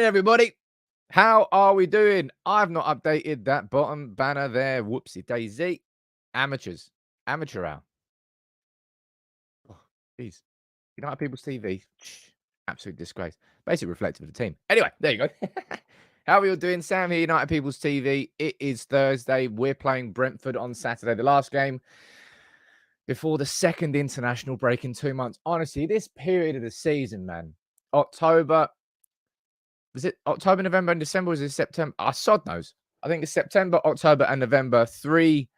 everybody. How are we doing? I've not updated that bottom banner there. Whoopsie daisy. Amateurs. Amateur hour. Oh, jeez. United People's TV. Absolute disgrace. Basically reflective of the team. Anyway, there you go. How are we all doing? Sam here, United People's TV. It is Thursday. We're playing Brentford on Saturday. The last game before the second international break in 2 months. Honestly, this period of the season, man. October. Was it October, November, and December? Was it September? Sod knows. I think it's September, October, and November. 3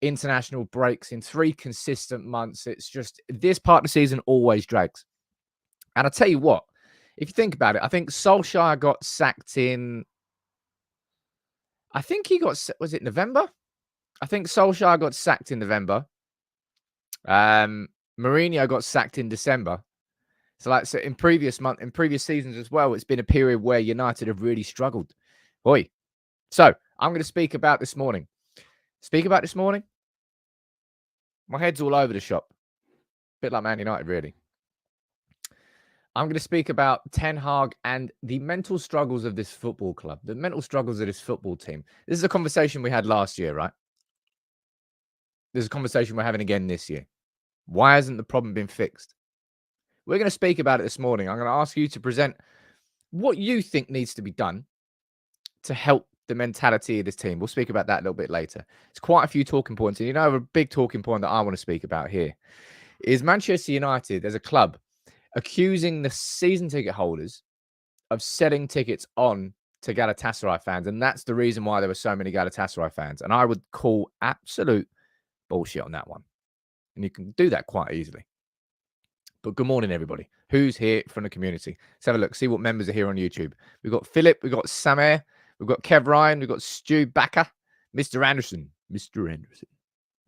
international breaks in 3 consistent months. It's just this part of the season always drags. And I'll tell you what, if you think about it, I think Solskjaer got sacked in. I think he got, was it November? I think Solskjaer got sacked in November. Mourinho got sacked in December. So in previous seasons as well, it's been a period where United have really struggled. Boy. So I'm going to speak about this morning. My head's all over the shop. A bit like Man United, really. I'm going to speak about Ten Hag and the mental struggles of this football club, the mental struggles of this football team. This is a conversation we had last year, right? There's a conversation we're having again this year. Why hasn't the problem been fixed? We're going to speak about it this morning. I'm going to ask you to present what you think needs to be done to help the mentality of this team. We'll speak about that a little bit later. It's quite a few talking points. And a big talking point that I want to speak about here is Manchester United as a club accusing the season ticket holders of selling tickets on to Galatasaray fans. And that's the reason why there were so many Galatasaray fans. And I would call absolute bullshit on that one. And you can do that quite easily. But good morning, everybody. Who's here from the community? Let's have a look. See what members are here on YouTube. We've got Philip. We've got Samir. We've got Kev Ryan. We've got Stu Backer. Mr. Anderson. Mr. Anderson.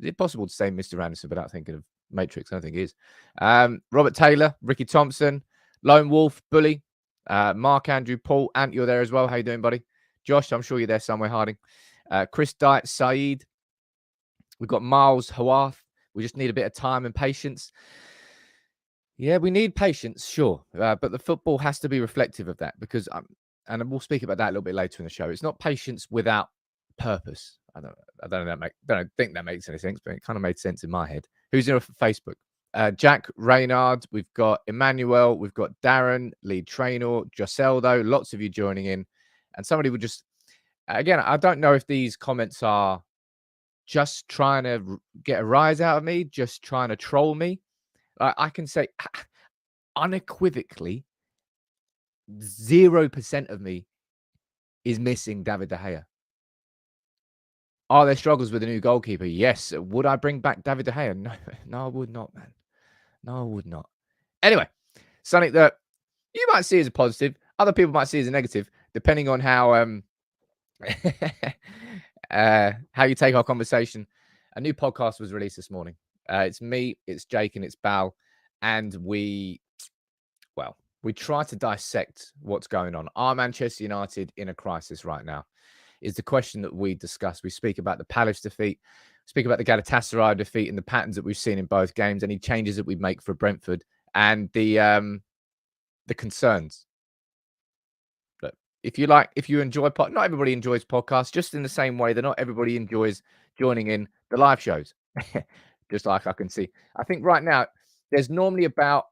Is it possible to say Mr. Anderson without thinking of Matrix? I don't think it is. Robert Taylor. Ricky Thompson. Lone Wolf. Bully. Mark Andrew. Paul. Ant, you're there as well. How you doing, buddy? Josh, I'm sure you're there somewhere, Harding. Chris Diet. Saeed. We've got Miles Hawath. We just need a bit of time and patience. Yeah, we need patience, sure. But the football has to be reflective of that because, and we'll speak about that a little bit later in the show. It's not patience without purpose. I don't think that makes any sense, but it kind of made sense in my head. Who's in for Facebook? Jack Reynard. We've got Emmanuel. We've got Darren, Lead Trainer, Joseldo. Lots of you joining in. And somebody would just, again, I don't know if these comments are just trying to get a rise out of me, just trying to troll me. I can say unequivocally 0% of me is missing David De Gea. Are there struggles with a new goalkeeper? Yes. Would I bring back David De Gea? No, I would not, man. No, I would not. Anyway, something that you might see as a positive. Other people might see as a negative, depending on how you take our conversation. A new podcast was released this morning. It's me, it's Jake, and it's Bal. And we try to dissect what's going on. Are Manchester United in a crisis right now? Is the question that we discuss. We speak about the Palace defeat, speak about the Galatasaray defeat and the patterns that we've seen in both games, any changes that we make for Brentford, and the concerns. But if you enjoy, not everybody enjoys podcasts, just in the same way that not everybody enjoys joining in the live shows. Just like I can see. I think right now there's normally about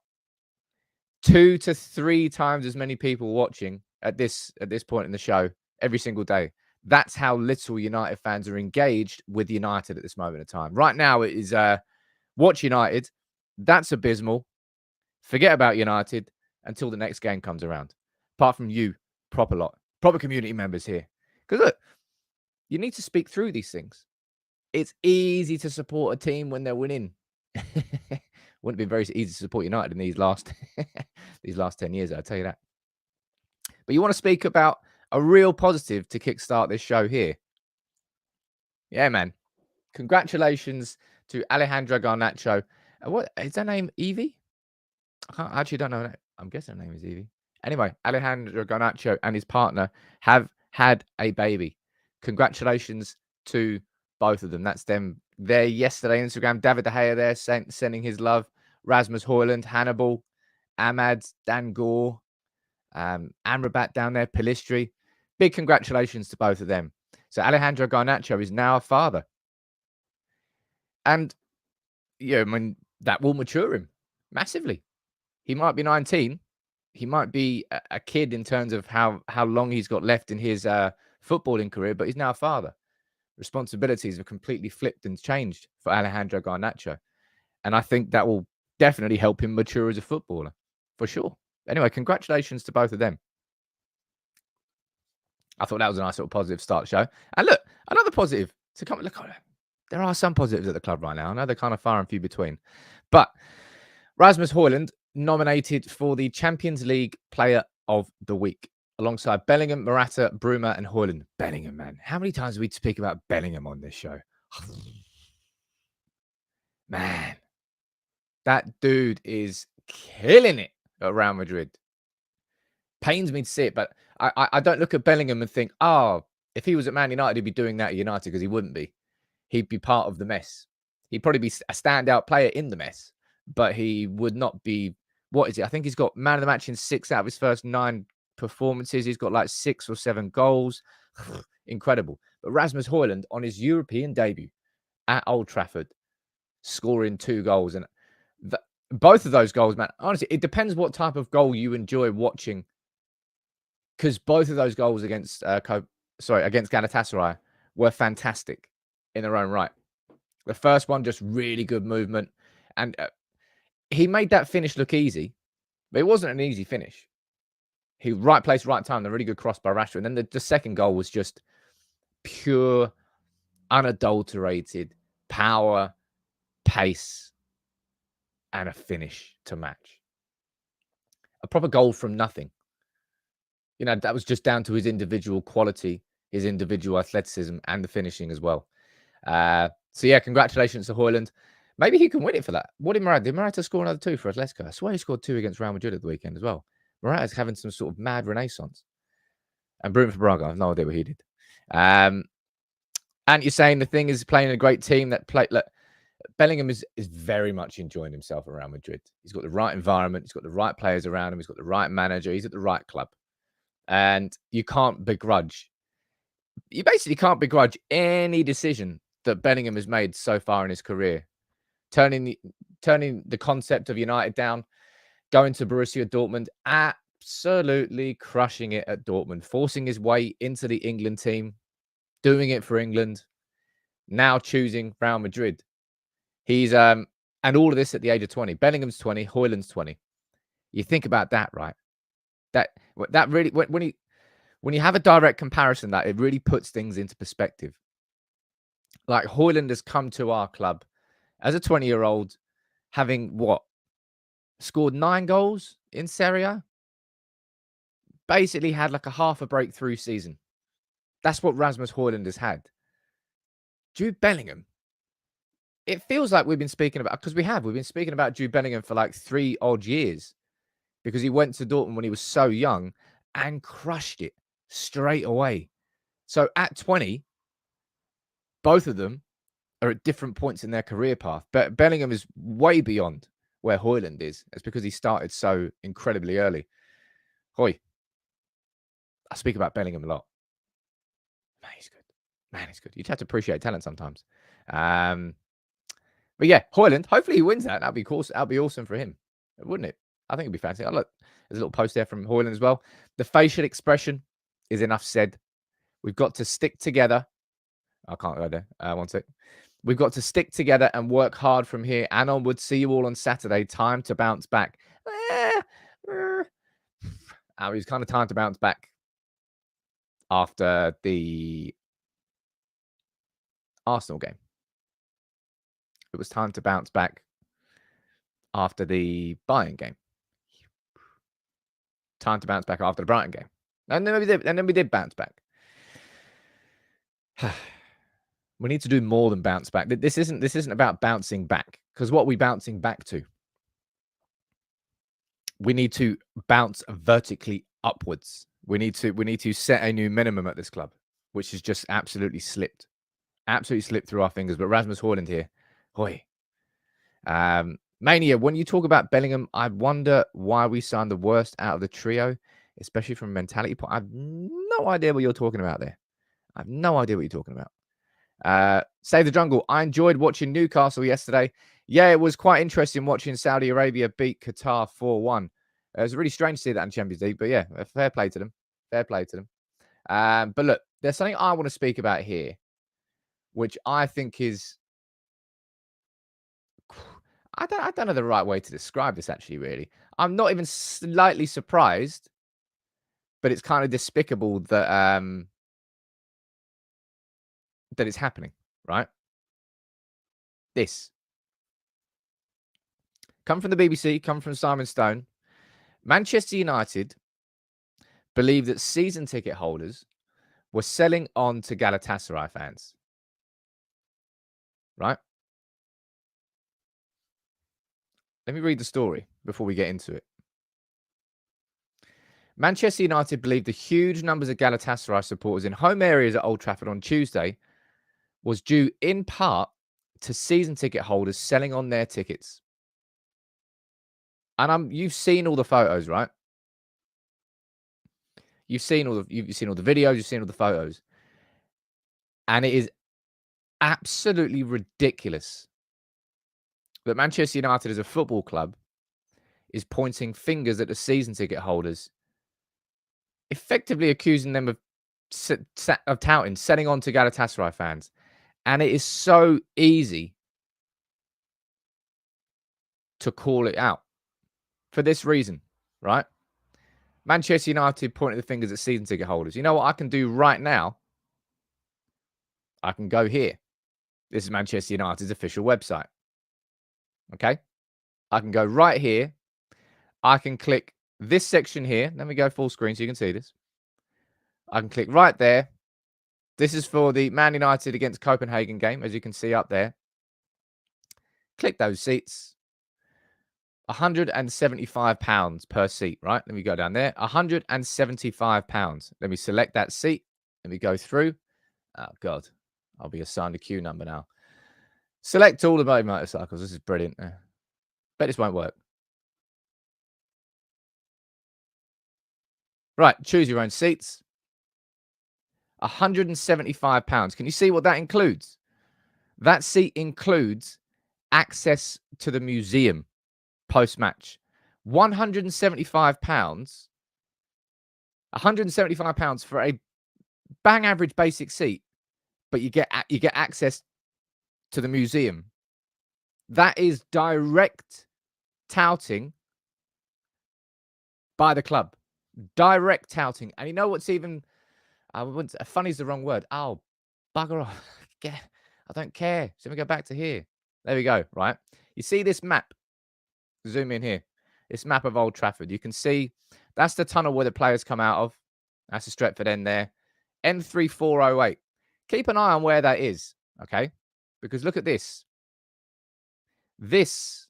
2 to 3 times as many people watching at this point in the show every single day. That's how little United fans are engaged with United at this moment in time. Right now it is watch United. That's abysmal. Forget about United until the next game comes around. Apart from you, proper community members here. Because look, you need to speak through these things. It's easy to support a team when they're winning. Wouldn't be very easy to support United in these last 10 years, I'll tell you that. But you want to speak about a real positive to kickstart this show here. Yeah, man. Congratulations to Alejandra Garnacho. What is her name? Evie? I actually don't know. I'm guessing her name is Evie. Anyway, Alejandro Garnacho and his partner have had a baby. Congratulations to both of them. That's them there yesterday. Instagram. David De Gea there sending his love. Rasmus Hojlund, Hannibal, Ahmad, Dan Gore, Amrabat down there, Pelistri. Big congratulations to both of them. So Alejandro Garnacho is now a father. And, yeah, I mean, that will mature him massively. He might be 19. He might be a kid in terms of how long he's got left in his footballing career, but he's now a father. Responsibilities have completely flipped and changed for Alejandro Garnacho. And I think that will definitely help him mature as a footballer, for sure. Anyway, congratulations to both of them. I thought that was a nice little positive start show. And look, another positive to come. Look, there are some positives at the club right now. I know they're kind of far and few between. But Rasmus Hojlund nominated for the Champions League Player of the Week alongside Bellingham, Morata, Bruma, and Hojlund. Bellingham, man. How many times do we speak about Bellingham on this show? Man, that dude is killing it at Real Madrid. Pains me to see it, but I don't look at Bellingham and think, oh, if he was at Man United, he'd be doing that at United, because he wouldn't be. He'd be part of the mess. He'd probably be a standout player in the mess, but he would not be. What is it? I think he's got man of the match in 6 out of his first 9 performances. He's got like 6 or 7 goals. Incredible. But Rasmus Hojlund on his European debut at Old Trafford, scoring 2 goals. And both of those goals, man, honestly, it depends what type of goal you enjoy watching. Because both of those goals against Galatasaray were fantastic in their own right. The first one, just really good movement. And he made that finish look easy, but it wasn't an easy finish. He right place, right time, the really good cross by Rashford. And then the second goal was just pure, unadulterated power, pace, and a finish to match. A proper goal from nothing. You know, that was just down to his individual quality, his individual athleticism, and the finishing as well. So, yeah, congratulations to Hojlund. Maybe he can win it for that. What did Morata? Did Morata score another 2 for Atletico? I swear he scored 2 against Real Madrid at the weekend as well. Morata's having some sort of mad renaissance. And Bruno for Braga, I have no idea what he did. And you're saying the thing is playing a great team that play. Look, Bellingham is very much enjoying himself around Madrid. He's got the right environment. He's got the right players around him. He's got the right manager. He's at the right club. And you can't begrudge. You basically can't begrudge any decision that Bellingham has made so far in his career. Turning the concept of United down, going to Borussia Dortmund, absolutely crushing it at Dortmund, forcing his way into the England team, doing it for England, now choosing Real Madrid. He's and all of this at the age of 20. Bellingham's 20, Hojlund's 20. You think about that, right? That really, when you have a direct comparison, that it really puts things into perspective. Like Hojlund has come to our club as a 20-year-old, having scored 9 goals in Serie A. Basically had like a half a breakthrough season. That's what Rasmus Hojlund has had. Jude Bellingham. It feels like we've been speaking about, because we've been speaking about Jude Bellingham for like 3 odd years, because he went to Dortmund when he was so young and crushed it straight away. So at 20, both of them are at different points in their career path. But Bellingham is way beyond where Hojlund is. It's because he started so incredibly early. I speak about Bellingham a lot. Man, he's good. Man, he's good. You just have to appreciate talent sometimes. But yeah, Hojlund, hopefully he wins that. That'd be cool. That'd be awesome for him, wouldn't it? I think it'd be fancy. Oh, look, there's a little post there from Hojlund as well. The facial expression is enough said. We've got to stick together. I can't go there. 1 sec. We've got to stick together and work hard from here and onwards. See you all on Saturday. Time to bounce back. It was kind of time to bounce back after the Arsenal game. It was time to bounce back after the Bayern game. Time to bounce back after the Brighton game. And then we did bounce back. We need to do more than bounce back. This isn't about bouncing back, because what are we bouncing back to? We need to bounce vertically upwards. We need to set a new minimum at this club, which has just absolutely slipped through our fingers. But Rasmus Hojlund here, Mania. When you talk about Bellingham, I wonder why we signed the worst out of the trio. especially from a mentality point. I have no idea what you're talking about there. I have no idea what you're talking about. Save the Jungle. I enjoyed watching Newcastle yesterday. Yeah, it was quite interesting watching Saudi Arabia beat Qatar 4-1. It was really strange to see that in Champions League, but yeah, fair play to them. Fair play to them. But look, there's something I want to speak about here, which I think is, I don't know the right way to describe this actually, really. I'm not even slightly surprised, but it's kind of despicable that that it's happening, right? This. Come from the BBC, come from Simon Stone. Manchester United believe that season ticket holders were selling on to Galatasaray fans, right? Let me read the story before we get into it. Manchester United believe the huge numbers of Galatasaray supporters in home areas at Old Trafford on Tuesday was due in part to season ticket holders selling on their tickets. And you've seen all the photos, right? You've seen all the videos, you've seen all the photos. And it is absolutely ridiculous that Manchester United as a football club is pointing fingers at the season ticket holders, effectively accusing them of touting, selling on to Galatasaray fans. And it is so easy to call it out for this reason, right? Manchester United pointing the fingers at season ticket holders. You know what I can do right now? I can go here. This is Manchester United's official website. Okay? I can go right here. I can click this section here. Let me go full screen so you can see this. I can click right there. This is for the Man United against Copenhagen game, as you can see up there. Click those seats. £175 per seat, right? Let me go down there. £175. Let me select that seat. Let me go through. Oh, God. I'll be assigned a queue number now. Select all the motorcycles. This is brilliant. Bet this won't work. Right. Choose your own seats. £175. Can you see what that includes? That seat includes access to the museum post-match. £175. £175 for a bang average basic seat, but you get access to the museum. That is direct touting by the club. Direct touting. And you know what's even, funny is the wrong word. Oh, bugger off. I don't care. So let me go back to here. There we go, right? You see this map? Zoom in here. This map of Old Trafford. You can see that's the tunnel where the players come out of. That's the Stretford end there. N3408. Keep an eye on where that is, okay? Because look at this. This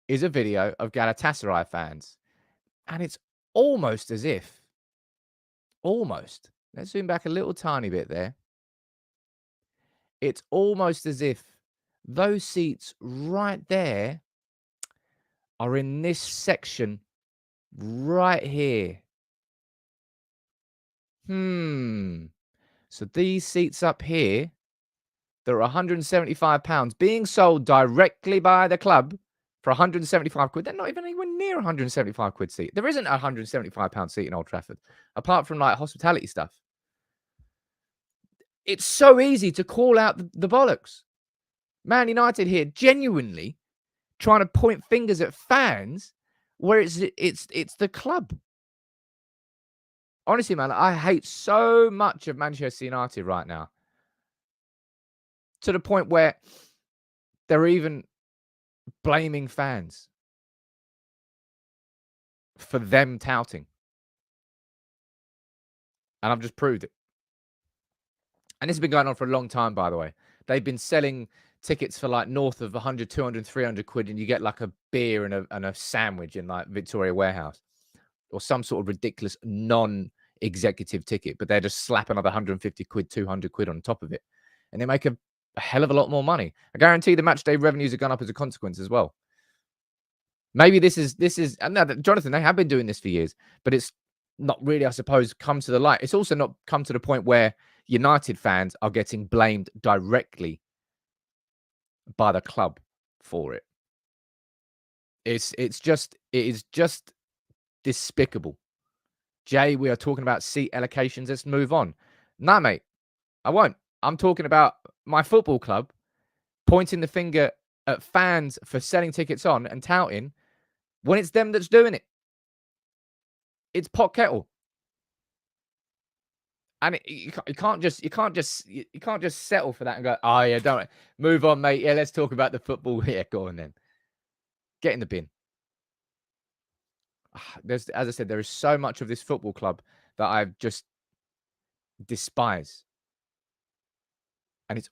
is a video of Galatasaray fans. And it's almost as if, let's zoom back a little tiny bit there. It's almost as if those seats right there are in this section right here. So these seats up here, they're £175 being sold directly by the club for 175 quid. They're not even anywhere near 175 quid seat. There isn't a £175 seat in Old Trafford, apart from like hospitality stuff. It's so easy to call out the bollocks. Man United here genuinely trying to point fingers at fans where it's the club. Honestly, man, I hate so much of Manchester United right now. To the point where they're even blaming fans for them touting. And I've just proved it. And this has been going on for a long time, by the way. They've been selling tickets for like north of 100, 200, 300 quid, and you get like a beer and a sandwich in like Victoria Warehouse or some sort of ridiculous non-executive ticket, but they're just slapping another 150 quid, 200 quid on top of it. And they make a hell of a lot more money. I guarantee the match day revenues have gone up as a consequence as well. Maybe this is no, Jonathan, they have been doing this for years, but it's not really, I suppose, come to the light. It's also not come to the point where United fans are getting blamed directly by the club for it. It is just despicable. Jay, we are talking about seat allocations. Let's move on. No, mate, I won't. I'm talking about my football club pointing the finger at fans for selling tickets on and touting when it's them that's doing it. It's pot kettle. And you can't just settle for that and go, oh yeah, don't move on, mate. Yeah, let's talk about the football here. Go on then. Get in the bin. As I said, there is so much of this football club that I just despise. And it's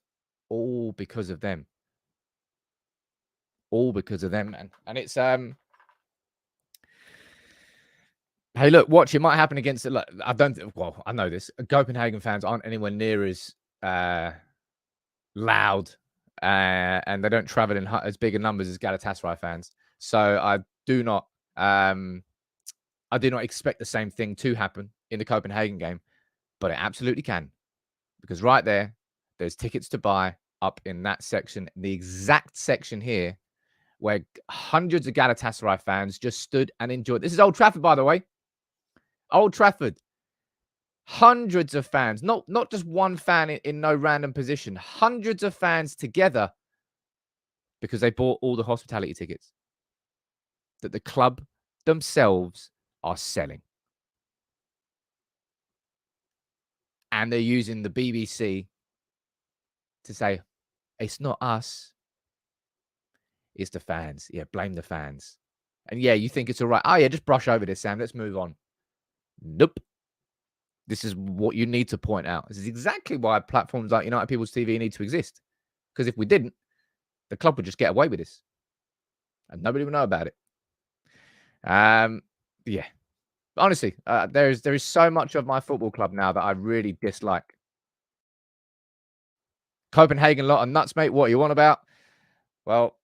all because of them. All because of them, man. And it's hey, look, watch. It might happen against. Look, I don't. Well, I know this. Copenhagen fans aren't anywhere near as loud, and they don't travel in as big a numbers as Galatasaray fans. So I do not expect the same thing to happen in the Copenhagen game, but it absolutely can, because right there's tickets to buy up in that section, the exact section here where hundreds of Galatasaray fans just stood and enjoyed. This is Old Trafford, by the way. Old Trafford. Hundreds of fans, not just one fan in no random position, hundreds of fans together because they bought all the hospitality tickets that the club themselves are selling. And they're using the BBC to say, it's not us, it's the fans. Yeah, blame the fans. And yeah, you think it's all right. Oh yeah, just brush over this, Sam. Let's move on. Nope. This is what you need to point out. This is exactly why platforms like United People's TV need to exist. Because if we didn't, the club would just get away with this. And nobody would know about it. Yeah. Honestly, there is so much of my football club now that I really dislike. Copenhagen lot of nuts, mate. What are you on about? Well,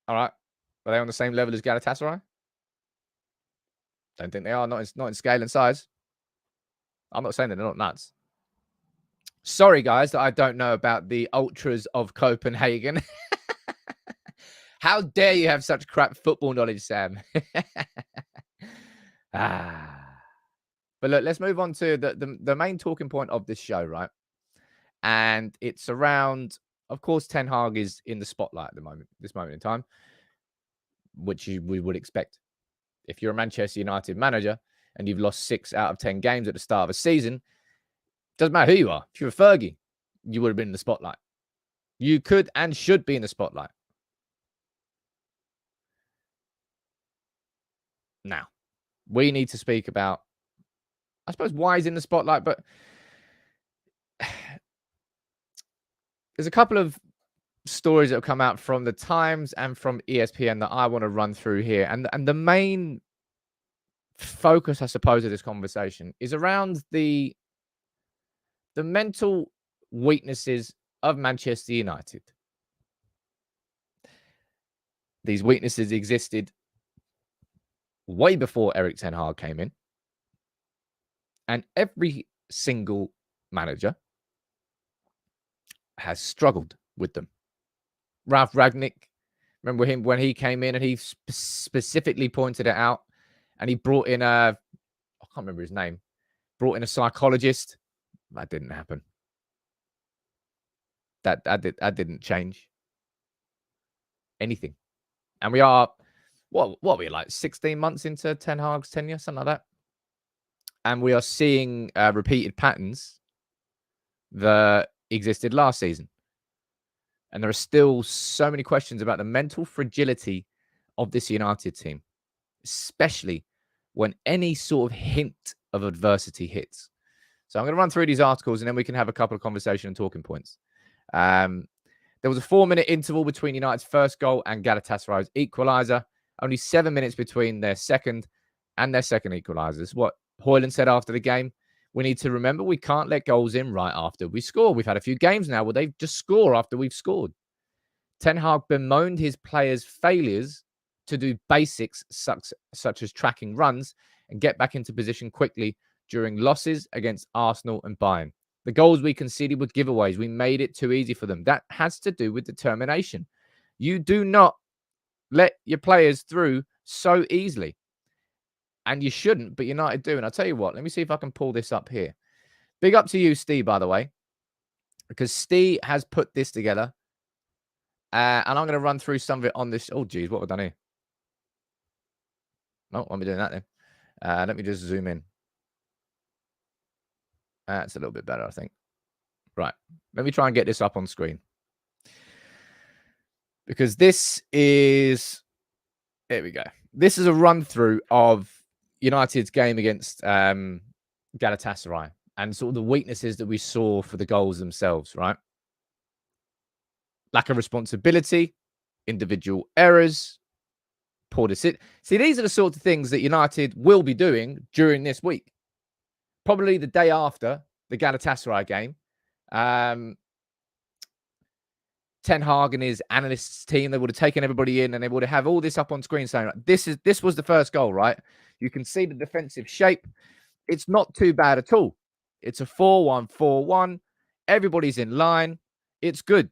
all right. Are they on the same level as Galatasaray? Don't think they are. Not in scale and size. I'm not saying that they're not nuts. Sorry, guys, that I don't know about the ultras of Copenhagen. How dare you have such crap football knowledge, Sam? But look, let's move on to the main talking point of this show, right? And it's around, of course, Ten Hag is in the spotlight at this moment in time, which we would expect. If you're a Manchester United manager and you've lost 6 out of 10 games at the start of a season, doesn't matter who you are. If you're a Fergie, you would have been in the spotlight. You could and should be in the spotlight. Now, we need to speak about, I suppose, why he's in the spotlight, but there's a couple of stories that have come out from the Times and from ESPN that I want to run through here. And the main focus, I suppose, of this conversation is around the mental weaknesses of Manchester United. These weaknesses existed way before Erik Ten Hag came in. And every single manager has struggled with them. Ralph Ragnick, remember him when he came in and he specifically pointed it out, and he brought in I can't remember his name, brought in a psychologist. That didn't happen. That didn't change anything. And we are, what are we, like 16 months into Ten Hag's tenure, something like that? And we are seeing repeated patterns that existed last season. And there are still so many questions about the mental fragility of this United team, especially when any sort of hint of adversity hits. So I'm going to run through these articles and then we can have a couple of conversation and talking points. There was a 4-minute interval between United's first goal and Galatasaray's equaliser. Only 7 minutes between their second and their second equalisers. What Hojlund said after the game, we need to remember we can't let goals in right after we score. We've had a few games now where they just score after we've scored. Ten Hag bemoaned his players' failures to do basics such as tracking runs and get back into position quickly during losses against Arsenal and Bayern. The goals we conceded were giveaways. We made it too easy for them. That has to do with determination. You do not let your players through so easily. And you shouldn't, but United do. And I'll tell you what, let me see if I can pull this up here. Big up to you, Steve, by the way, because Steve has put this together. And I'm going to run through some of it on this. Oh, geez, what have I done here? No, won't be doing that then. Let me just zoom in. That's a little bit better, I think. Right. Let me try and get this up on screen. Because this is... There we go. This is a run-through of United's game against Galatasaray and sort of the weaknesses that we saw for the goals themselves, right? Lack of responsibility, individual errors, poor decision. See, these are the sorts of things that United will be doing during this week. Probably the day after the Galatasaray game. Ten Hag and his analysts team, they would have taken everybody in and they would have all this up on screen saying, this was the first goal, right? You can see the defensive shape. It's not too bad at all. It's a 4-1-4-1. Everybody's in line. It's good.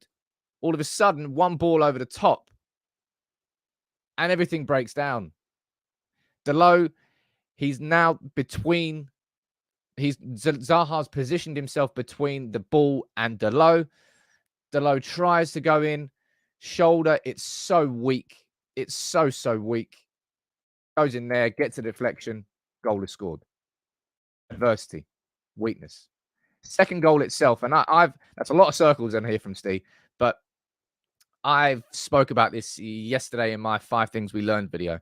All of a sudden, one ball over the top and everything breaks down. Delo, he's now between... Zaha's positioned himself between the ball and Delo. Delo tries to go in. Shoulder, it's so weak. It's so weak. Goes in there, gets a deflection. Goal is scored. Adversity. Weakness. Second goal itself, and that's a lot of circles in here from Steve, but I've spoke about this yesterday in my 5 Things We Learned video.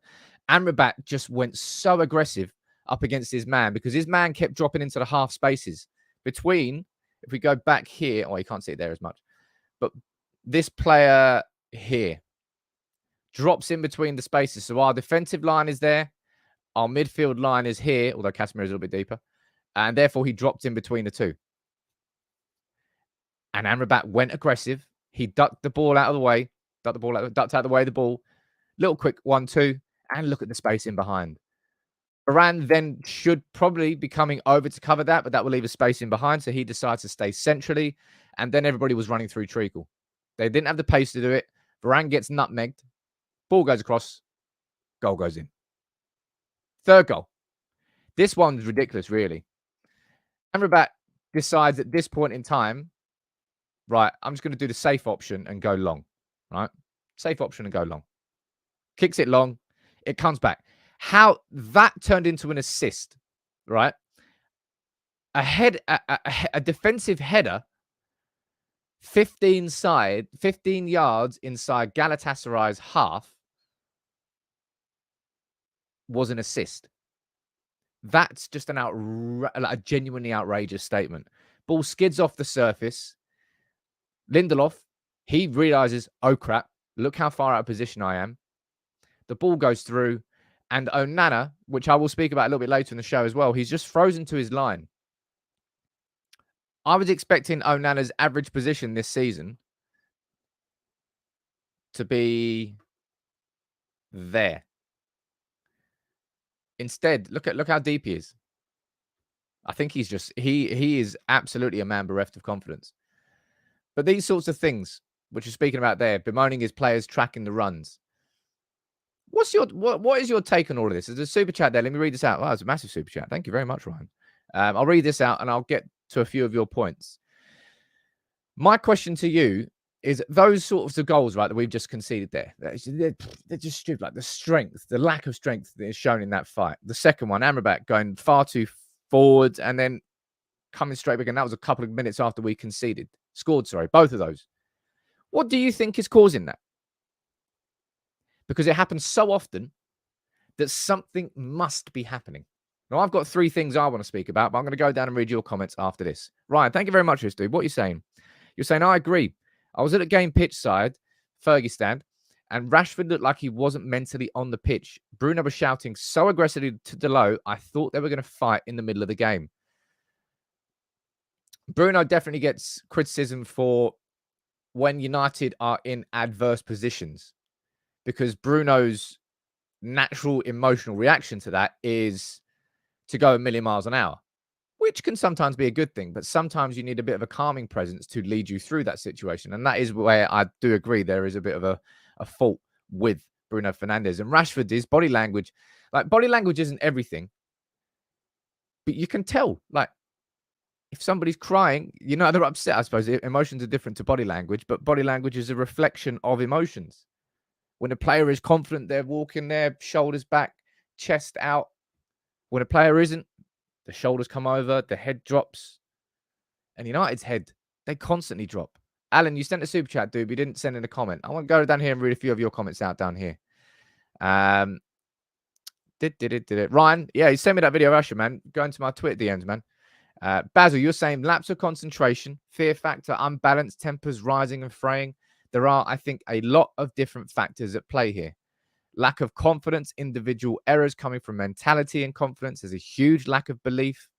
Amrabat just went so aggressive up against his man because his man kept dropping into the half spaces between, if we go back here, you can't see it there as much, but this player here drops in between the spaces. So our defensive line is there. Our midfield line is here, although Casemiro is a little bit deeper. And therefore, he dropped in between the two. And Amrabat went aggressive. He ducked the ball out of the way. Ducked out of the way of the ball. Little quick 1-2. And look at the space in behind. Varane then should probably be coming over to cover that, but that will leave a space in behind. So he decides to stay centrally. And then everybody was running through treacle. They didn't have the pace to do it. Varane gets nutmegged. Ball goes across. Goal goes in. Third goal. This one's ridiculous, really. Amrabat decides at this point in time, right, I'm just going to do the safe option and go long. Right? Safe option and go long. Kicks it long. It comes back. How that turned into an assist, right? A defensive header 15 yards inside Galatasaray's half was an assist. That's just a genuinely outrageous statement. Ball skids off the surface. Lindelof, he realizes, oh crap, look how far out of position I am. The ball goes through. And Onana, which I will speak about a little bit later in the show as well, he's just frozen to his line. I was expecting Onana's average position this season to be there. Instead, look how deep he is. I think he's just he is absolutely a man bereft of confidence. But these sorts of things, which you're speaking about there, bemoaning his players tracking the runs. What is your take on all of this? There's a super chat there. Let me read this out. Wow, it's a massive super chat. Thank you very much, Ryan. I'll read this out and I'll get to a few of your points. My question to you is those sorts of goals, right, that we've just conceded there. They're just stupid. Like the strength, the lack of strength that is shown in that fight. The second one, Amrabat going far too forward and then coming straight back. And that was a couple of minutes after we scored, both of those. What do you think is causing that? Because it happens so often that something must be happening. Now, I've got 3 things I want to speak about, but I'm going to go down and read your comments after this. Ryan, thank you very much for this, dude. What are you saying? You're saying, I agree. I was at a game pitch side, Fergie stand, and Rashford looked like he wasn't mentally on the pitch. Bruno was shouting so aggressively to Delo, I thought they were going to fight in the middle of the game. Bruno definitely gets criticism for when United are in adverse positions. Because Bruno's natural emotional reaction to that is to go a million miles an hour, which can sometimes be a good thing, but sometimes you need a bit of a calming presence to lead you through that situation. And that is where I do agree there is a bit of a fault with Bruno Fernandes. And Rashford, his body language, like body language isn't everything, but you can tell, like, if somebody's crying, you know they're upset. I suppose emotions are different to body language, but body language is a reflection of emotions. When a player is confident, they're walking their shoulders back, chest out. When a player isn't, the shoulders come over, the head drops. And United's head, they constantly drop. Alan, you sent a super chat, dude. You didn't send in a comment. I want to go down here and read a few of your comments out down here. Did it. Ryan, yeah, he sent me that video of Usher, man. Go into my Twitter DMs, man. Basil, you're saying lapse of concentration, fear factor, unbalanced tempers rising and fraying. There are, I think, a lot of different factors at play here. Lack of confidence, individual errors coming from mentality and confidence. There's a huge lack of belief.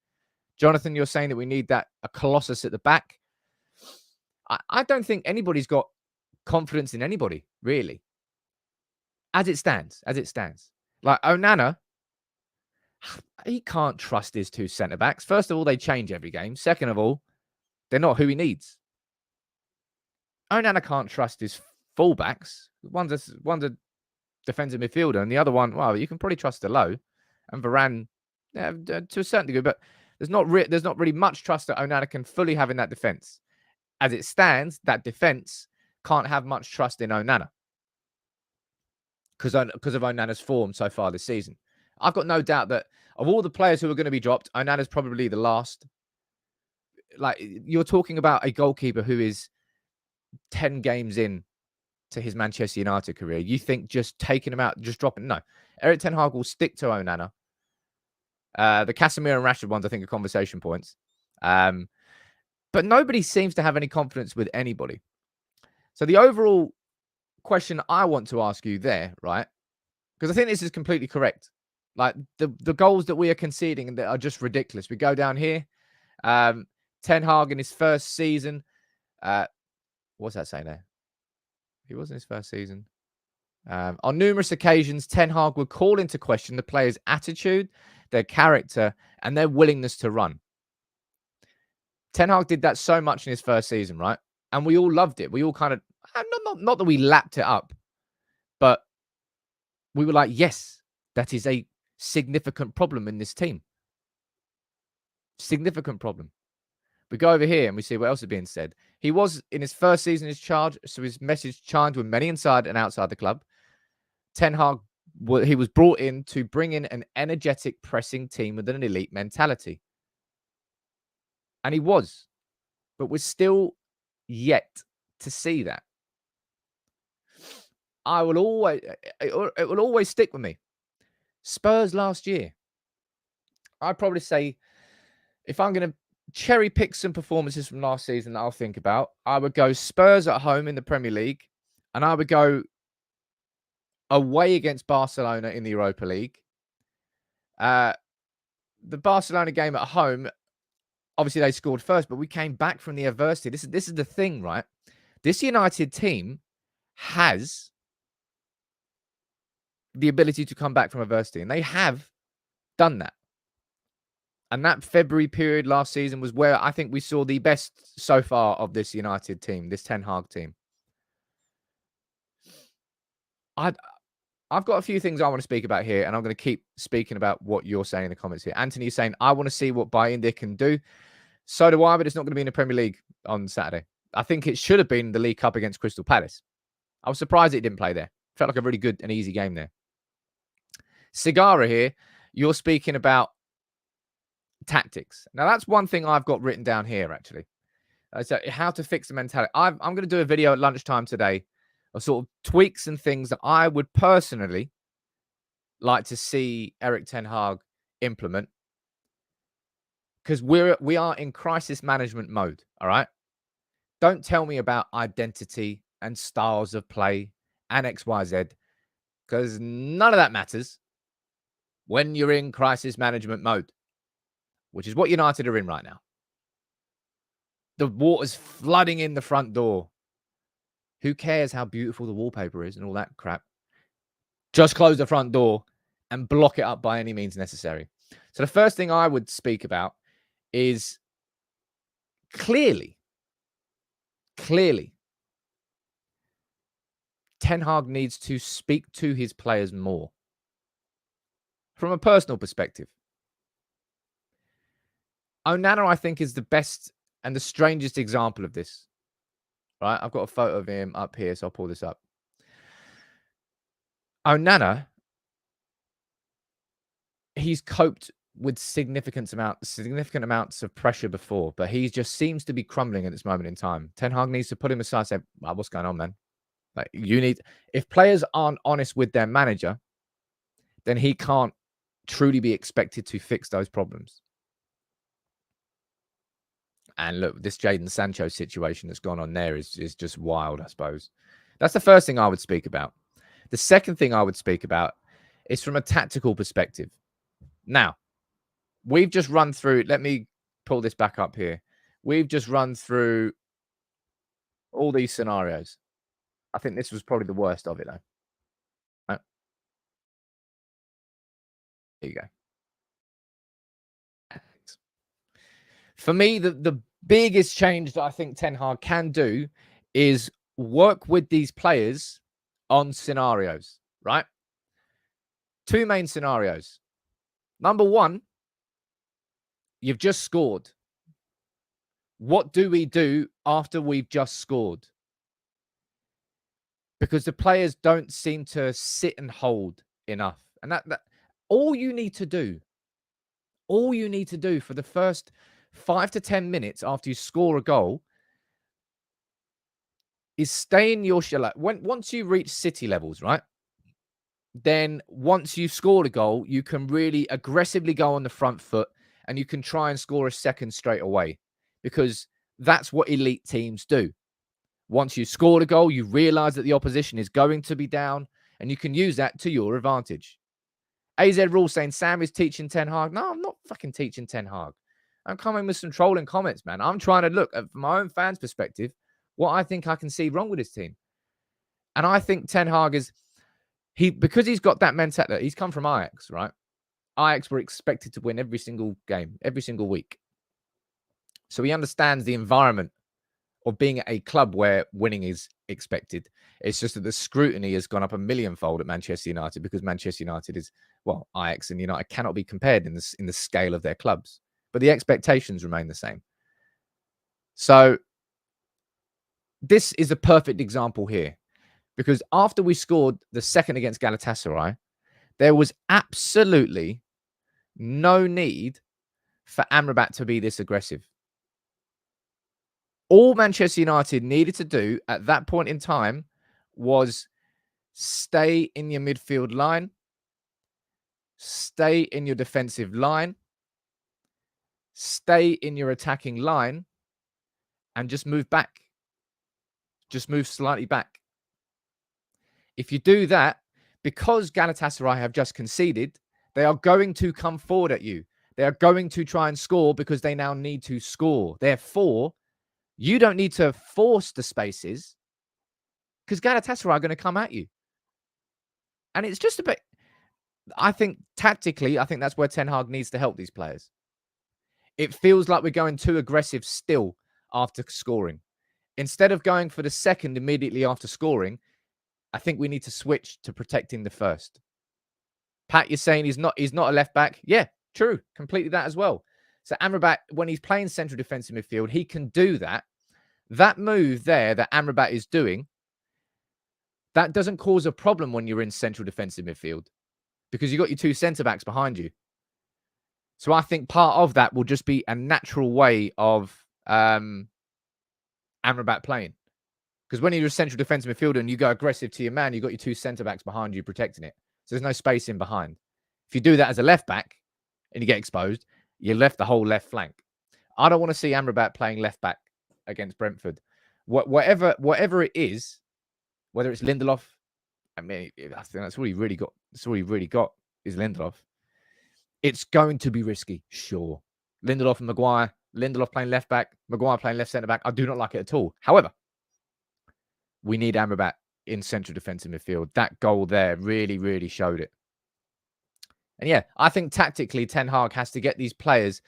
Jonathan, you're saying that we need a colossus at the back. I don't think anybody's got confidence in anybody, really. As it stands. Like Onana, he can't trust his two centre-backs. First of all, they change every game. Second of all, they're not who he needs. Onana can't trust his fullbacks. One's a defensive midfielder, and the other one, well, you can probably trust Delo and Varane to a certain degree, but there's not really much trust that Onana can fully have in that defense. As it stands, that defense can't have much trust in Onana because of Onana's form so far this season. I've got no doubt that of all the players who are going to be dropped, Onana's probably the last. Like, you're talking about a goalkeeper who is 10 games in to his Manchester United career. You think just taking him out, just dropping? No. Erik Ten Hag will stick to Onana. The Casemiro and Rashford ones, I think, are conversation points. But nobody seems to have any confidence with anybody. So the overall question I want to ask you there, right? Because I think this is completely correct. Like the goals that we are conceding that are just ridiculous. We go down here. Ten Hag in his first season. What's that saying there? He was in his first season. On numerous occasions, Ten Hag would call into question the players' attitude, their character, and their willingness to run. Ten Hag did that so much in his first season, right? And we all loved it. We all kind of, not that we lapped it up, but we were like, yes, that is a significant problem in this team. Significant problem. We go over here and we see what else is being said. He was, in his first season, his charge, so his message chimed with many inside and outside the club. Ten Hag, he was brought in to bring in an energetic pressing team with an elite mentality. And he was. But we're still yet to see that. It will always stick with me. Spurs last year. I'd probably say, if I'm going to cherry pick some performances from last season that I'll think about, I would go Spurs at home in the Premier League, and I would go away against Barcelona in the Europa League. The Barcelona game at home, obviously they scored first, but we came back from the adversity. This is the thing, right? This United team has the ability to come back from adversity, and they have done that. And that February period last season was where I think we saw the best so far of this United team, this Ten Hag team. I've got a few things I want to speak about here, and I'm going to keep speaking about what you're saying in the comments here. Anthony is saying, I want to see what Bayindir can do. So do I, but it's not going to be in the Premier League on Saturday. I think it should have been the League Cup against Crystal Palace. I was surprised it didn't play there. Felt like a really good and easy game there. Cigara here, you're speaking about tactics. Now, that's one thing I've got written down here, actually. So how to fix the mentality. I'm going to do a video at lunchtime today of sort of tweaks and things that I would personally like to see Erik Ten Hag implement, because we are in crisis management mode. All right. Don't tell me about identity and styles of play and XYZ, because none of that matters when you're in crisis management mode, which is what United are in right now. The water's flooding in the front door. Who cares how beautiful the wallpaper is and all that crap? Just close the front door and block it up by any means necessary. So the first thing I would speak about is clearly, Ten Hag needs to speak to his players more from a personal perspective. Onana, I think, is the best and the strangest example of this. Right? I've got a photo of him up here, so I'll pull this up. Onana, he's coped with significant amounts of pressure before, but he just seems to be crumbling at this moment in time. Ten Hag needs to put him aside and say, well, what's going on, man? Like, if players aren't honest with their manager, then he can't truly be expected to fix those problems. And look, this Jadon Sancho situation that's gone on there is just wild, I suppose. That's the first thing I would speak about. The second thing I would speak about is from a tactical perspective. Now, we've just run through, let me pull this back up here. We've just run through all these scenarios. I think this was probably the worst of it, though. Right. There you go. For me, the biggest change that I think Ten Hag can do is work with these players on scenarios, right? Two main scenarios. Number one, you've just scored. What do we do after we've just scored? Because the players don't seem to sit and hold enough. And that all you need to do for the first 5 to 10 minutes after you score a goal is stay in your shell. Once you reach City levels, right? Then once you've scored a goal, you can really aggressively go on the front foot and you can try and score a second straight away, because that's what elite teams do. Once you scored a goal, you realize that the opposition is going to be down and you can use that to your advantage. AZ Rule saying Sam is teaching Ten Hag. No, I'm not fucking teaching Ten Hag. I'm coming with some trolling comments, man. I'm trying to look at, from my own fans' perspective, what I think I can see wrong with his team. And I think Ten Hag is, because he's got that mentality. He's come from Ajax, right? Ajax were expected to win every single game, every single week. So he understands the environment of being at a club where winning is expected. It's just that the scrutiny has gone up a millionfold at Manchester United, because Manchester United is, well, Ajax and United cannot be compared in the scale of their clubs. But the expectations remain the same. So this is a perfect example here, because after we scored the second against Galatasaray, there was absolutely no need for Amrabat to be this aggressive. All Manchester United needed to do at that point in time was stay in your midfield line, stay in your defensive line, stay in your attacking line, and just move back. Just move slightly back. If you do that, because Galatasaray have just conceded, they are going to come forward at you. They are going to try and score because they now need to score. Therefore, you don't need to force the spaces, because Galatasaray are going to come at you. And it's just a bit, I think tactically, I think that's where Ten Hag needs to help these players. It feels like we're going too aggressive still after scoring. Instead of going for the second immediately after scoring, I think we need to switch to protecting the first. Pat, you're saying he's not a left back. Yeah, true. Completely that as well. So Amrabat, when he's playing central defensive midfield, he can do that. That move there that Amrabat is doing, that doesn't cause a problem when you're in central defensive midfield, because you've got your two centre-backs behind you. So I think part of that will just be a natural way of Amrabat playing. Because when you're a central defensive midfielder and you go aggressive to your man, you've got your two centre-backs behind you protecting it. So there's no space in behind. If you do that as a left-back and you get exposed, you left the whole left flank. I don't want to see Amrabat playing left-back against Brentford. Whatever it is, whether it's Lindelof, I mean, I think that's all he really got. That's all he really got is Lindelof. It's going to be risky, sure. Lindelof and Maguire. Lindelof playing left-back, Maguire playing left centre-back. I do not like it at all. However, we need Amrabat in central defensive midfield. That goal there really, really showed it. And yeah, I think tactically Ten Hag has to get these players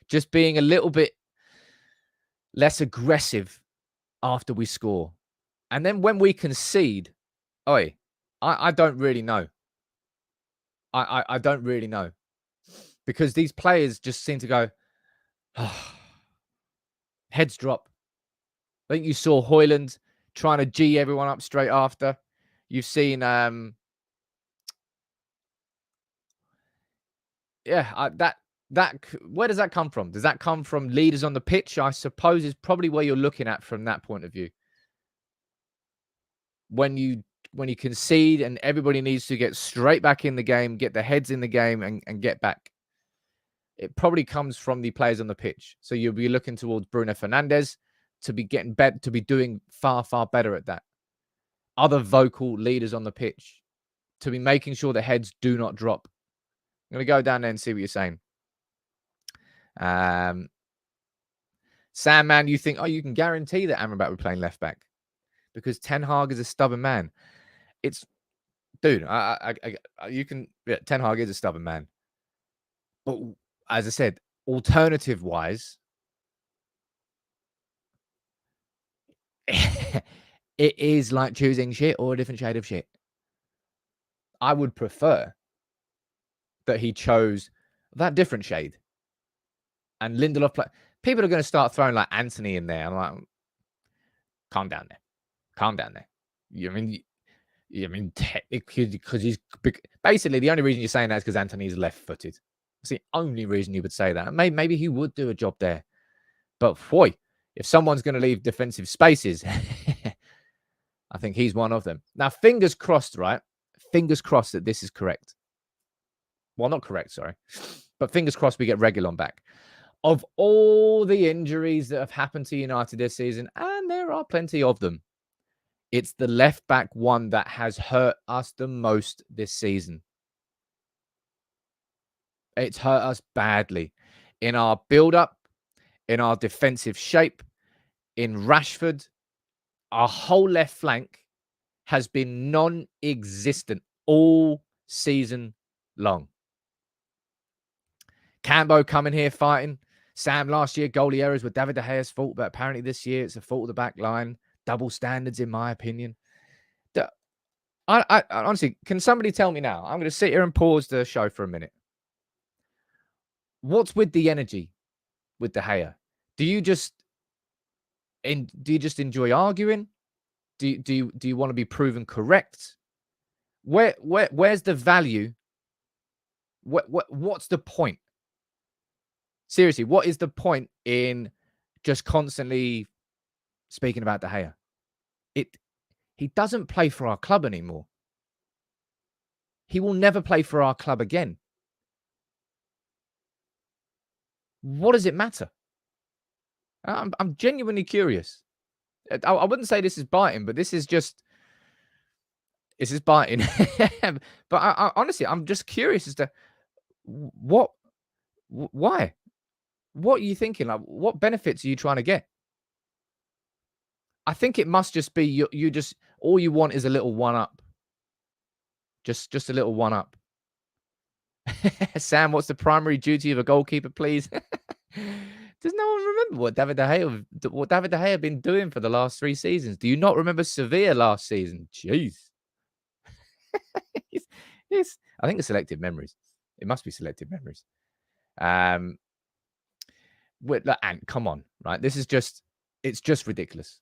just being a little bit less aggressive after we score. And then when we concede, oi, I don't really know. I don't really know. Because these players just seem to go, heads drop. I think you saw Hojlund trying to G everyone up straight after. You've seen, where does that come from? Does that come from leaders on the pitch? I suppose is probably where you're looking at from that point of view. When you concede and everybody needs to get straight back in the game, get their heads in the game and get back. It probably comes from the players on the pitch. So you'll be looking towards Bruno Fernandes to be getting better, to be doing far, far better at that. Other vocal leaders on the pitch to be making sure the heads do not drop. I'm going to go down there and see what you're saying. Sam, man, you think, you can guarantee that Amrabat will be playing left back because Ten Hag is a stubborn man. Dude, you can, Ten Hag is a stubborn man. But as I said, alternative wise, it is like choosing shit or a different shade of shit. I would prefer that he chose that different shade. And Lindelof, people are going to start throwing like Anthony in there. I'm like, calm down there. Calm down there. I mean, technically, because he's basically the only reason you're saying that is because Anthony's left-footed. It's the only reason you would say that. Maybe he would do a job there. But boy, if someone's going to leave defensive spaces, I think he's one of them. Now, fingers crossed, right? Fingers crossed that this is correct. Well, not correct, sorry. But fingers crossed we get Reguilon back. Of all the injuries that have happened to United this season, and there are plenty of them, it's the left-back one that has hurt us the most this season. It's hurt us badly in our build-up, in our defensive shape, in Rashford. Our whole left flank has been non-existent all season long. Cambo coming here fighting. Sam, last year, goalie errors were David De Gea's fault, but apparently this year it's a fault of the back line. Double standards, in my opinion. I honestly, can somebody tell me now? I'm going to sit here and pause the show for a minute. What's with the energy with De Gea? Do you just enjoy arguing? Do you want to be proven correct? Where's the value? What's the point? Seriously, what is the point in just constantly speaking about De Gea? He doesn't play for our club anymore. He will never play for our club again. What does it matter? I'm genuinely curious. I wouldn't say this is biting, but this is biting. But I honestly, I'm just curious as to why? What are you thinking? Like, what benefits are you trying to get? I think it must just be you just all you want is a little one up. Just a little one up. Sam, what's the primary duty of a goalkeeper, please? Does no one remember what David De Gea had been doing for the last 3 seasons? Do you not remember Sevilla last season? Jeez. I think it's selective memories. It must be selective memories. And come on, right? It's just ridiculous.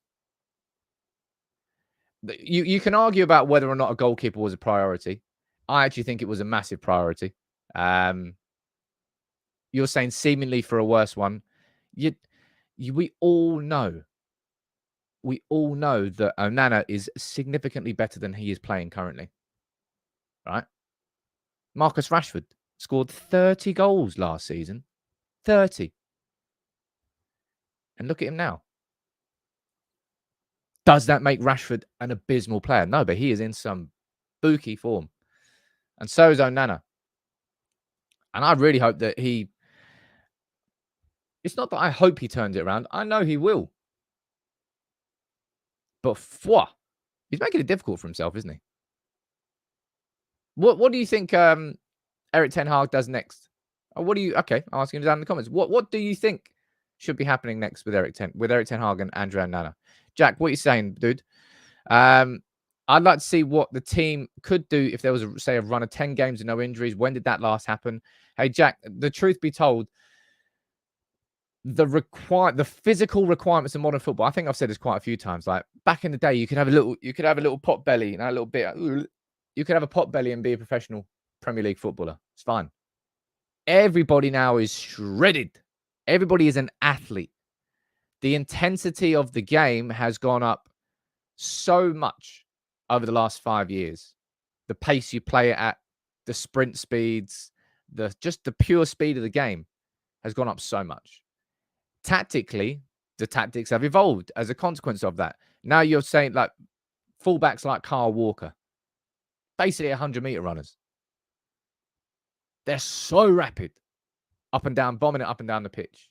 You can argue about whether or not a goalkeeper was a priority. I actually think it was a massive priority. You're saying seemingly for a worse one. We all know that Onana is significantly better than he is playing currently. Right? Marcus Rashford scored 30 goals last season. 30. And look at him now. Does that make Rashford an abysmal player? No, but he is in some spooky form. And so is Onana. And I really hope that it's not that I hope he turns it around. I know he will. But He's making it difficult for himself, isn't he? What do you think Erik Ten Hag does next? Or what do you? Okay, I'm asking down in the comments. What do you think should be happening next with Erik Ten Hag and Andrea Onana? Jack, what are you saying, dude? I'd like to see what the team could do if there was, say, a run of 10 games and no injuries. When did that last happen? Hey, Jack, the truth be told, the physical requirements of modern football, I think I've said this quite a few times. Like back in the day, you could have a little pot belly, a little bit. You could have a pot belly and be a professional Premier League footballer. It's fine. Everybody now is shredded. Everybody is an athlete. The intensity of the game has gone up so much over the last 5 years. The pace you play it at, the sprint speeds, just the pure speed of the game has gone up so much. Tactically, the tactics have evolved as a consequence of that. Now you're saying like fullbacks like Kyle Walker, basically 100-meter runners. They're so rapid, up and down, bombing it up and down the pitch.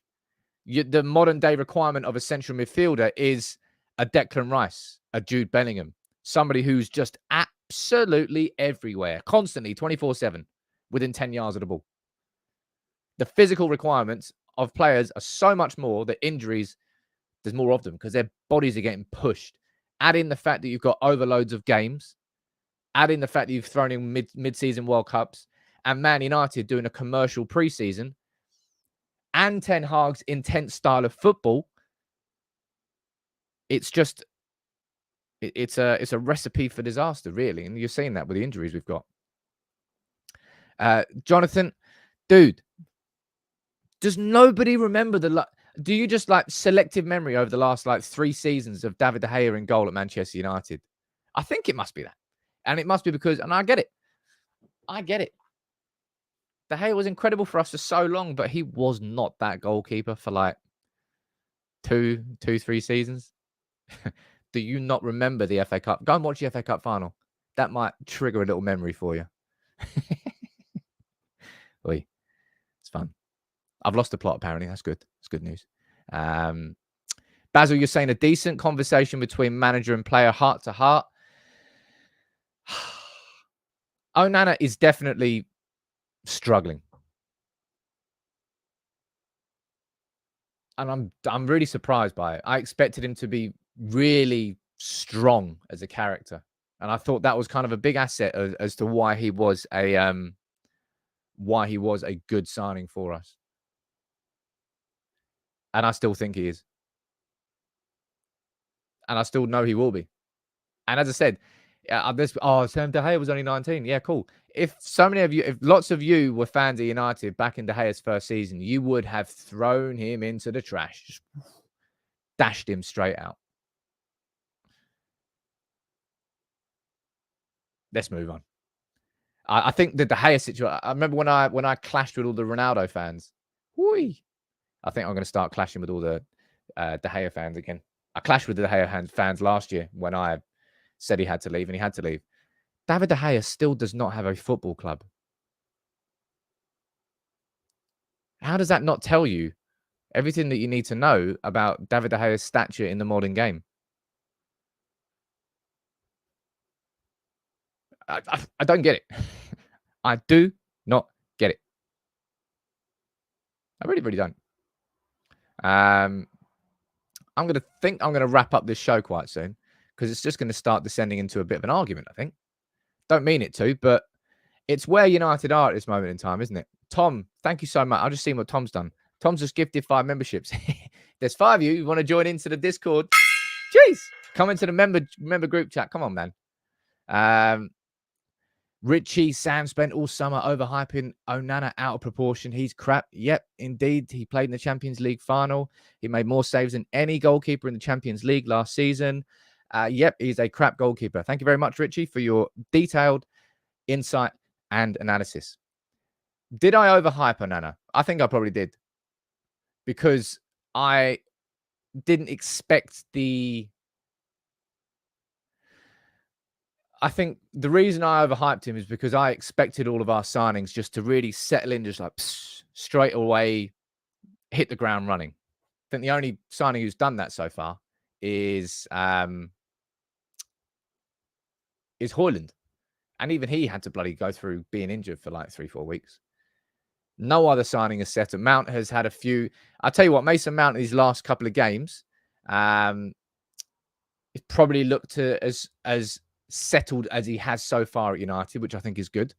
The modern day requirement of a central midfielder is a Declan Rice, a Jude Bellingham, somebody who's just absolutely everywhere, constantly 24/7, within 10 yards of the ball. The physical requirements of players are so much more that injuries, there's more of them because their bodies are getting pushed. Add in the fact that you've got overloads of games. Add in the fact that you've thrown in mid-season World Cups and Man United doing a commercial preseason and Ten Hag's intense style of football. It's just, it's a recipe for disaster, really. And you're seeing that with the injuries we've got. Jonathan, dude, does nobody remember do you just like selective memory over the last like 3 seasons of David De Gea in goal at Manchester United? I think it must be that. And it must be because, and I get it. De Gea was incredible for us for so long, but he was not that goalkeeper for like 3 seasons. Do you not remember the FA Cup? Go and watch the FA Cup final. That might trigger a little memory for you. Oi, it's fun. I've lost the plot, apparently. That's good. It's good news. Basil, you're saying a decent conversation between manager and player, heart to heart. Onana is definitely struggling. And I'm really surprised by it. I expected him to be really strong as a character. And I thought that was kind of a big asset as to why he was a good signing for us. And I still think he is. And I still know he will be. And as I said, Sam De Gea was only 19. Yeah, cool. If lots of you were fans of United back in De Gea's first season, you would have thrown him into the trash. Just dashed him straight out. Let's move on. I think the De Gea situation, I remember when I clashed with all the Ronaldo fans. Whee! I think I'm going to start clashing with all the De Gea fans again. I clashed with the De Gea fans last year when I said he had to leave, and he had to leave. David De Gea still does not have a football club. How does that not tell you everything that you need to know about David De Gea's stature in the modern game? I don't get it. I do not get it. I really, really don't. I'm going to wrap up this show quite soon because it's just going to start descending into a bit of an argument, I think. Don't mean it to, but it's where United are at this moment in time, isn't it? Tom, thank you so much. I've just seen what Tom's done. Tom's just gifted 5 memberships. There's 5 of you who want to join into the Discord. Jeez. Come into the member group chat. Come on, man. Richie, Sam spent all summer overhyping Onana out of proportion. He's crap. Yep, indeed. He played in the Champions League final. He made more saves than any goalkeeper in the Champions League last season. Yep, he's a crap goalkeeper. Thank you very much, Richie, for your detailed insight and analysis. Did I overhype Onana? I think I probably did. Because I didn't expect I think the reason I overhyped him is because I expected all of our signings just to really settle in, just like straight away, hit the ground running. I think the only signing who's done that so far is is Hojlund. And even he had to bloody go through being injured for like 3-4 weeks. No other signing is set. Mount has had a few. I'll tell you what, Mason Mount in these last couple of games, it probably looked as settled as he has so far at United, which I think is good.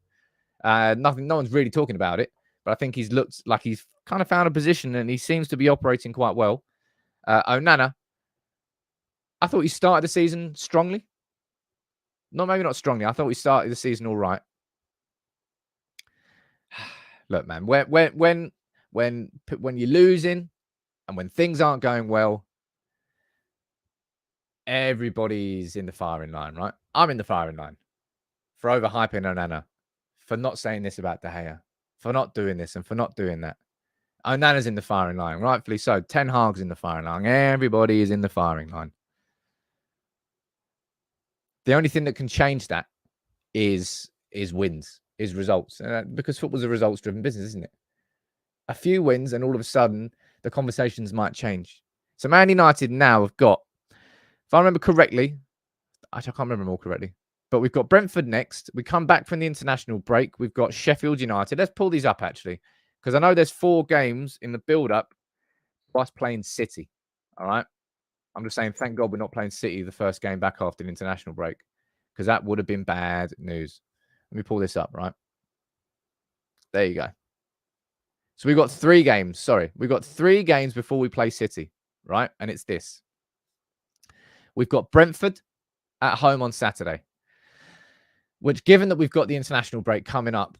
No one's really talking about it, but I think he's looked like he's kind of found a position and he seems to be operating quite well. Onana, I thought he started the season strongly. No, maybe not strongly. I thought we started the season all right. Look, man, when you're losing and when things aren't going well, everybody's in the firing line, right? I'm in the firing line for overhyping Onana, for not saying this about De Gea, for not doing this and for not doing that. Onana's in the firing line, rightfully so. Ten Hag's in the firing line. Everybody is in the firing line. The only thing that can change that is wins, is results. Because football's a results-driven business, isn't it? A few wins and all of a sudden the conversations might change. So Man United now have got, if I remember correctly, actually I can't remember them all correctly, but we've got Brentford next. We come back from the international break. We've got Sheffield United. Let's pull these up actually, because I know there's 4 games in the build-up for us playing City. All right. I'm just saying, thank God we're not playing City the first game back after the international break, because that would have been bad news. Let me pull this up, right? There you go. So we've got 3 games. Sorry. We've got 3 games before we play City, right? And it's this. We've got Brentford at home on Saturday, which, given that we've got the international break coming up,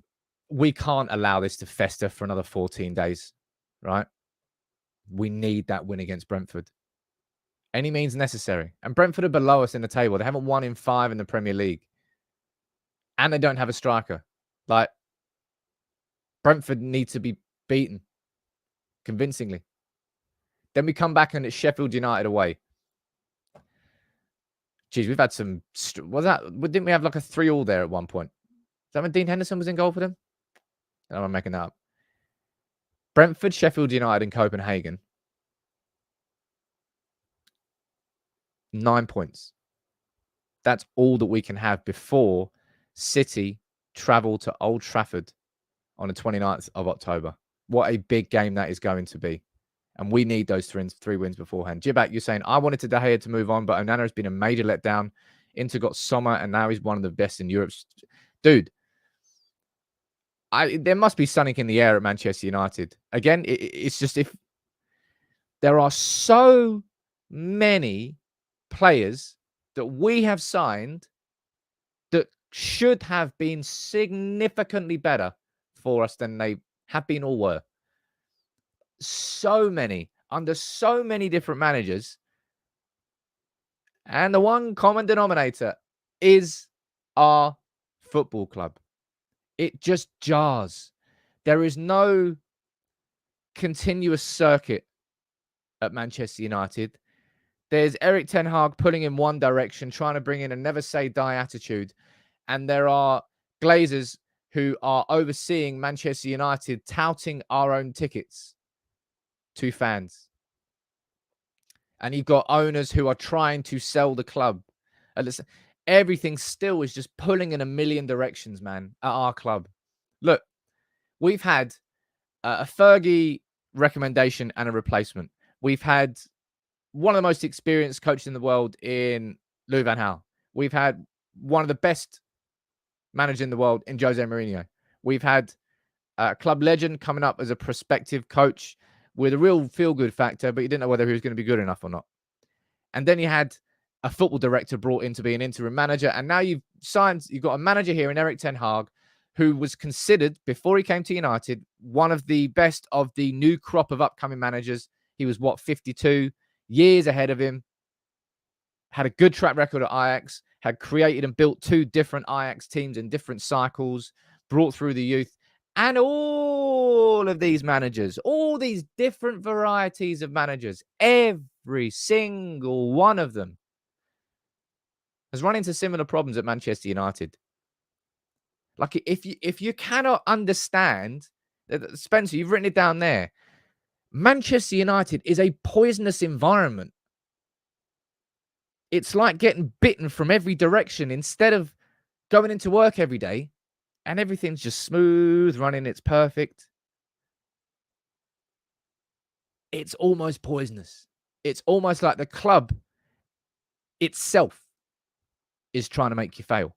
we can't allow this to fester for another 14 days, right? We need that win against Brentford. Any means necessary. And Brentford are below us in the table. They haven't won in 5 in the Premier League. And they don't have a striker. Like, Brentford need to be beaten convincingly. Then we come back and it's Sheffield United away. Geez, we've had some... Didn't we have like a 3-3 there at one point? Is that when Dean Henderson was in goal for them? No, I'm making that up. Brentford, Sheffield United and Copenhagen. 9 points. That's all that we can have before City travel to Old Trafford on the 29th of October. What a big game that is going to be. And we need those 3 wins beforehand. Jibak, you're saying, I wanted De Gea to move on, but Onana has been a major letdown. Inter got Sommer, and now he's one of the best in Europe. Dude, there must be something in the air at Manchester United. Again, it's just if there are so many players that we have signed that should have been significantly better for us than they have been or were. So many, under so many different managers. And the one common denominator is our football club. It just jars. There is no continuous circuit at Manchester United. There's Erik Ten Hag pulling in one direction, trying to bring in a never say die attitude. And there are Glazers who are overseeing Manchester United touting our own tickets to fans. And you've got owners who are trying to sell the club. Everything still is just pulling in a million directions, man, at our club. Look, we've had a Fergie recommendation and a replacement. We've had one of the most experienced coaches in the world in Louis van Gaal. We've had one of the best managers in the world in Jose Mourinho. We've had a club legend coming up as a prospective coach with a real feel-good factor, but you didn't know whether he was going to be good enough or not. And then you had a football director brought in to be an interim manager. And now you've got a manager here in Erik Ten Hag, who was considered, before he came to United, one of the best of the new crop of upcoming managers. He was, 52 years ahead of him. Had a good track record at Ajax, had created and built 2 different Ajax teams in different cycles, brought through the youth. And all of these managers, all these different varieties of managers, every single one of them has run into similar problems at Manchester United. Like, if you cannot understand, Spencer, you've written it down there. Manchester United is a poisonous environment. It's like getting bitten from every direction instead of going into work every day and everything's just smooth running. It's perfect. It's almost poisonous. It's almost like the club itself is trying to make you fail.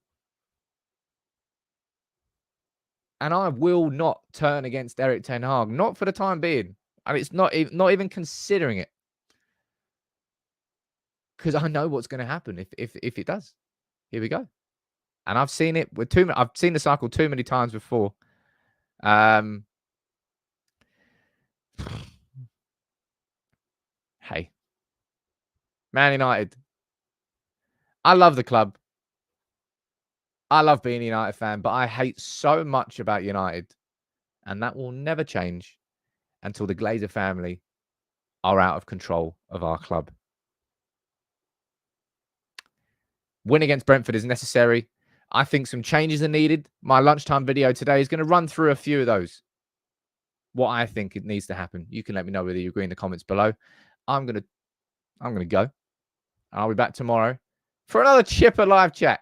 And I will not turn against Erik ten Hag, not for the time being. And it's not even considering it. Because I know what's going to happen if it does. Here we go. And I've seen it with I've seen the cycle too many times before. Hey, Man United. I love the club. I love being a United fan, but I hate so much about United. And that will never change until the Glazer family are out of control of our club. Win against Brentford is necessary. I think some changes are needed. My lunchtime video today is going to run through a few of those. What I think it needs to happen. You can let me know whether you agree in the comments below. I'm gonna go. I'll be back tomorrow for another Chipper live chat.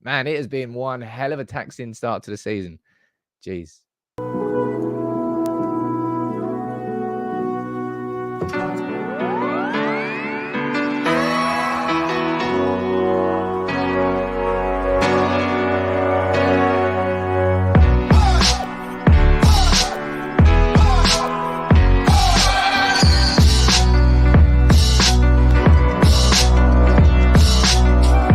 Man, it has been one hell of a taxing start to the season. Jeez.